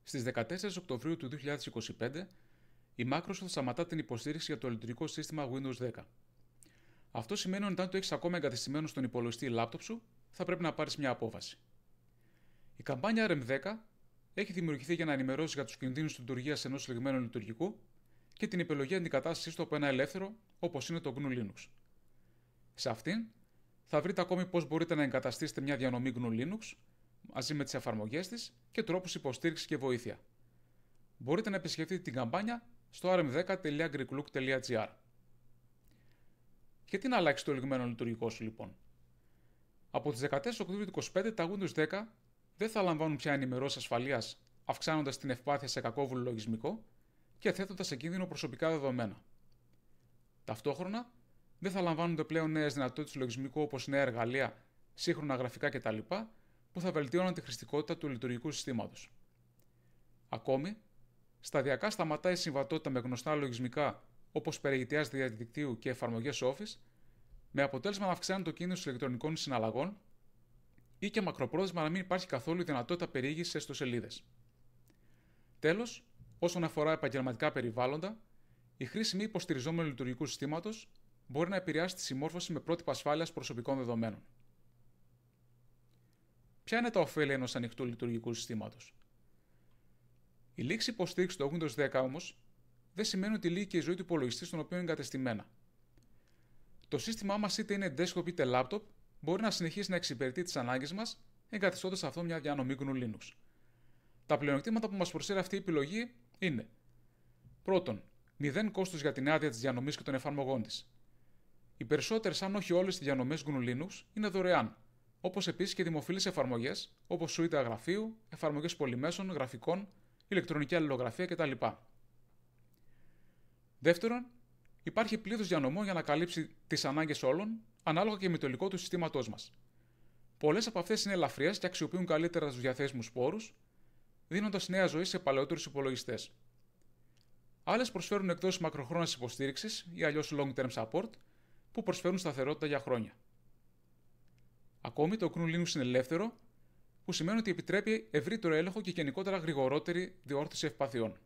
Στις 14 Οκτωβρίου του 2025, η Microsoft σταματά την υποστήριξη για το λειτουργικό σύστημα Windows 10. Αυτό σημαίνει ότι αν το έχεις ακόμα εγκατεστημένο στον υπολογιστή ή λάπτοπ σου, θα πρέπει να πάρεις μια απόφαση. Η καμπάνια RM10 έχει δημιουργηθεί για να ενημερώσει για τους κινδύνους της λειτουργίας ενός συγκεκριμένου λειτουργικού και την επιλογή αντικατάστασής του από ένα ελεύθερο, όπως είναι το GNU Linux. Σε αυτήν θα βρείτε ακόμη πώς μπορείτε να εγκαταστήσετε μια διανομή GNU Linux μαζί με τις εφαρμογές της και τρόπους υποστήριξης και βοήθεια. Μπορείτε να επισκεφτείτε την καμπάνια στο rm10.greeklook.gr. Γιατί να αλλάξει το λεγμένο λειτουργικό σου λοιπόν? Από τις 14 Οκτωβρίου του 2025 τα Windows 10 δεν θα λαμβάνουν πια ενημερώσεις ασφαλείας, αυξάνοντας την ευπάθεια σε κακόβουλο λογισμικό και θέτοντας σε κίνδυνο προσωπικά δεδομένα. Ταυτόχρονα, δεν θα λαμβάνονται πλέον νέες δυνατότητες λογισμικού όπως νέα εργαλεία, σύγχρονα γραφικά κτλ. Που θα βελτιώνουν τη χρηστικότητα του λειτουργικού συστήματος. Ακόμη, σταδιακά σταματάει η συμβατότητα με γνωστά λογισμικά όπως περιηγητιάς διαδικτύου και εφαρμογές Office, με αποτέλεσμα να αυξάνει το κίνδυνο των ηλεκτρονικών συναλλαγών ή και μακροπρόθεσμα να μην υπάρχει καθόλου δυνατότητα περιήγησης σε ιστοσελίδες. Τέλος, όσον αφορά επαγγελματικά περιβάλλοντα, η χρήση μη υποστηριζόμενου λειτουργικού συστήματος μπορεί να επηρεάσει τη συμμόρφωση με πρότυπα ασφάλειας προσωπικών δεδομένων. Ποια είναι τα ωφέλη ενός ανοιχτού λειτουργικού συστήματος? Η λήξη υποστήριξη του Windows 10 όμως δεν σημαίνει ότι λύγει και η ζωή του υπολογιστή στον οποίο είναι εγκατεστημένα. Το σύστημά μας, είτε είναι desktop είτε laptop, μπορεί να συνεχίσει να εξυπηρετεί τις ανάγκες μας, εγκαθιστώντας αυτό μια διανομή GNU Linux. Τα πλεονεκτήματα που μας προσφέρει αυτή η επιλογή είναι: πρώτον, 0 κόστος για την άδεια της διανομής και των εφαρμογών της. Οι περισσότερες, αν όχι όλες, οι διανομές GNU Linux είναι δωρεάν, όπως επίσης και δημοφιλείς εφαρμογές όπως σουίτα γραφείου, εφαρμογές πολυμέσων, γραφικών, ηλεκτρονική αλληλογραφία κτλ. Δεύτερον, υπάρχει πλήθος διανομών για να καλύψει τις ανάγκες όλων, ανάλογα και με το υλικό του συστήματός μας. Πολλές από αυτές είναι ελαφριές και αξιοποιούν καλύτερα τους διαθέσιμους πόρους, δίνοντας νέα ζωή σε παλαιότερους υπολογιστές. Άλλες προσφέρουν εκδόσεις μακροχρόνιας υποστήριξης ή αλλιώς long-term support, που προσφέρουν σταθερότητα για χρόνια. Ακόμη, το GNU Linux είναι ελεύθερο, που σημαίνει ότι επιτρέπει ευρύτερο έλεγχο και γενικότερα γρηγορότερη διόρθωση ευπαθειών.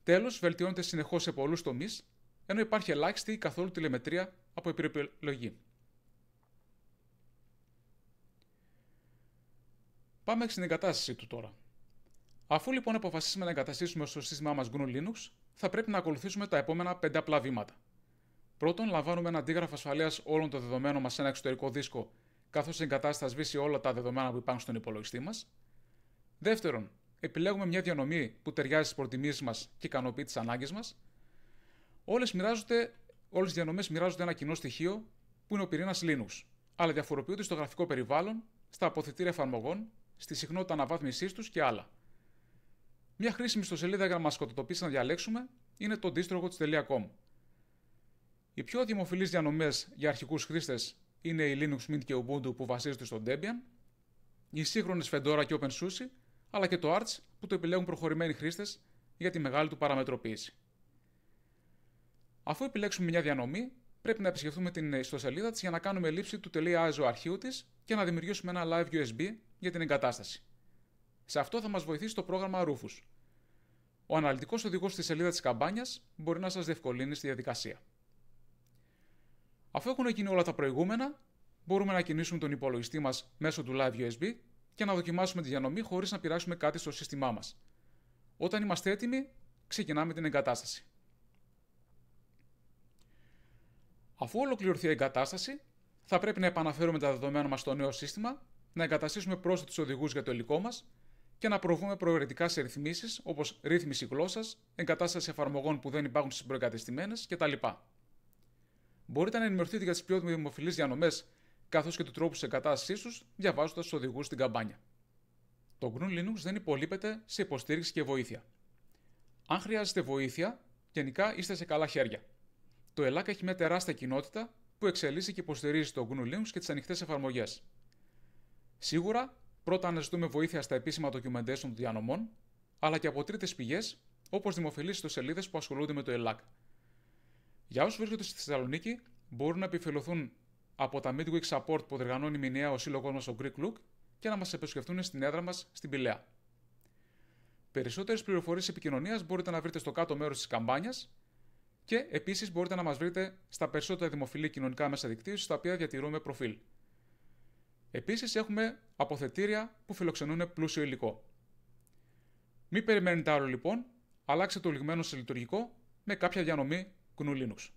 Τέλος, βελτιώνεται συνεχώς σε πολλούς τομείς, ενώ υπάρχει ελάχιστη ή καθόλου τηλεμετρία από υπερεπιλογή. Πάμε στην εγκατάστασή του τώρα. Αφού λοιπόν αποφασίσουμε να εγκαταστήσουμε στο σύστημά μας GNU Linux, θα πρέπει να ακολουθήσουμε τα επόμενα 5 απλά βήματα. Πρώτον, λαμβάνουμε ένα αντίγραφο ασφαλείας όλων των δεδομένων μας σε ένα εξωτερικό δίσκο, καθώς η εγκατάσταση θα σβήσει όλα τα δεδομένα που υπάρχουν στον υπολογιστή μας. Δεύτερον, επιλέγουμε μια διανομή που ταιριάζει στις προτιμήσεις μας και ικανοποιεί τις ανάγκες μας. Όλες οι διανομές μοιράζονται ένα κοινό στοιχείο που είναι ο πυρήνας Linux, αλλά διαφοροποιούνται στο γραφικό περιβάλλον, στα αποθετήρια εφαρμογών, στη συχνότητα αναβάθμισής τους και άλλα. Μια χρήσιμη ιστοσελίδα για να μας σκοτωτοποιήσει να διαλέξουμε είναι το distrogods.com. Οι πιο δημοφιλείς διανομές για αρχικούς χρήστες είναι η Linux Mint και Ubuntu που βασίζονται στο Debian, οι σύγχρονες Fedora και OpenSUSE, αλλά και το Arch που το επιλέγουν προχωρημένοι χρήστες για τη μεγάλη του παραμετροποίηση. Αφού επιλέξουμε μια διανομή, πρέπει να επισκεφτούμε την ιστοσελίδα της για να κάνουμε λήψη του .iso αρχείου της και να δημιουργήσουμε ένα live USB για την εγκατάσταση. Σε αυτό θα μας βοηθήσει το πρόγραμμα Rufus. Ο αναλυτικός οδηγός στη σελίδα της καμπάνιας μπορεί να σας διευκολύνει στη διαδικασία. Αφού έχουν γίνει όλα τα προηγούμενα, μπορούμε να κινήσουμε τον υπολογιστή μας μέσω του Live USB και να δοκιμάσουμε τη διανομή χωρίς να πειράξουμε κάτι στο σύστημά μας. Όταν είμαστε έτοιμοι, ξεκινάμε την εγκατάσταση. Αφού ολοκληρωθεί η εγκατάσταση, θα πρέπει να επαναφέρουμε τα δεδομένα μας στο νέο σύστημα, να εγκαταστήσουμε πρόσθετους οδηγούς για το υλικό μας και να προβούμε προαιρετικά σε ρυθμίσεις όπως ρύθμιση γλώσσας, εγκατάσταση εφαρμογών που δεν υπάρχουν στις προεγκατεστημένες κτλ. Μπορείτε να ενημερωθείτε για τις πιο δημοφιλείς διανομές καθώς και του τρόπου της εγκατάστασής τους διαβάζοντας τους οδηγούς στην καμπάνια. Το GNU Linux δεν υπολείπεται σε υποστήριξη και βοήθεια. Αν χρειάζεστε βοήθεια, γενικά είστε σε καλά χέρια. Το ELAC έχει μια τεράστια κοινότητα που εξελίσσει και υποστηρίζει το GNU Linux και τις ανοιχτές εφαρμογές. Σίγουρα, πρώτα αναζητούμε βοήθεια στα επίσημα documentation των διανομών, αλλά και από τρίτες πηγές, όπως δημοφιλείς ιστοσελίδες που ασχολούνται με το ELAC. Για όσους βρίσκονται στη Θεσσαλονίκη, μπορούν να επιφελωθούν από τα Midweek Support που διοργανώνει μηνιαία ο σύλλογός μας ο Greek Look και να μας επισκεφτούν στην έδρα μας στην Πηλαία. Περισσότερες πληροφορίες επικοινωνίας μπορείτε να βρείτε στο κάτω μέρος της καμπάνιας και επίσης μπορείτε να μας βρείτε στα περισσότερα δημοφιλή κοινωνικά μέσα δικτύωσης στα οποία διατηρούμε προφίλ. Επίσης έχουμε αποθετήρια που φιλοξενούν πλούσιο υλικό. Μην περιμένετε άλλο λοιπόν, αλλάξτε το λιγμένο σε λειτουργικό με κάποια διανομή GNU Linux.